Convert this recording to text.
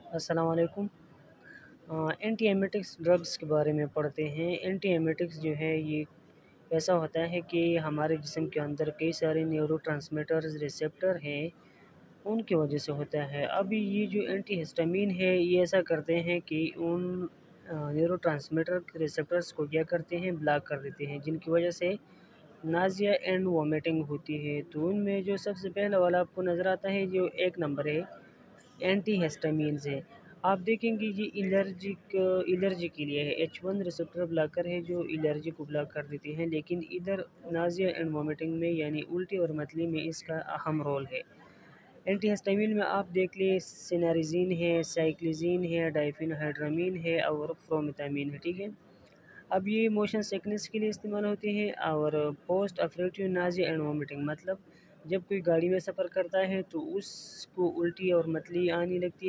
अस्सलाम वालेकुम। Anti emetics drugs के बारे में पढ़ते हैं। एंटी एमेटिक्स जो है ये ऐसा होता है कि हमारे जिस्म के अंदर कई सारे न्यूरोट्रांसमीटर्स रिसेप्टर हैं, उनकी वजह से होता है। अभी ये जो एंटी हिस्टामिन है ये ऐसा करते हैं कि उन न्यूरोट्रांसमीटर के रिसेप्टर्स को क्या करते हैं, ब्लॉक कर देते हैं, जिनकी वजह से नाज़िया एंड वॉमिटिंग होती है। तो उनमें जो सबसे पहला वाला आपको नज़र आता है, जो एक नंबर है, एंटी हिस्टामिन्स है। आप देखेंगे ये एलर्जी के लिए है। H1 रिसेप्टर ब्लॉकर है जो एलर्जी को ब्लॉक कर देती है, लेकिन इधर नाज़िया एंड वोमिटिंग में यानी उल्टी और मतली में इसका अहम रोल है। एंटी हिस्टामिन में आप देख लें, सिनारिजीन है, साइक्लिजीन है, डाइफेनहाइड्रामीन है और फ्रोमिथामीन है। ठीक है। अब ये मोशन सिकनेस के लिए इस्तेमाल होते हैं और post operative Nazia and vomiting, मतलब जब कोई गाड़ी में सफ़र करता है तो उसको उल्टी और मतली आने लगती है।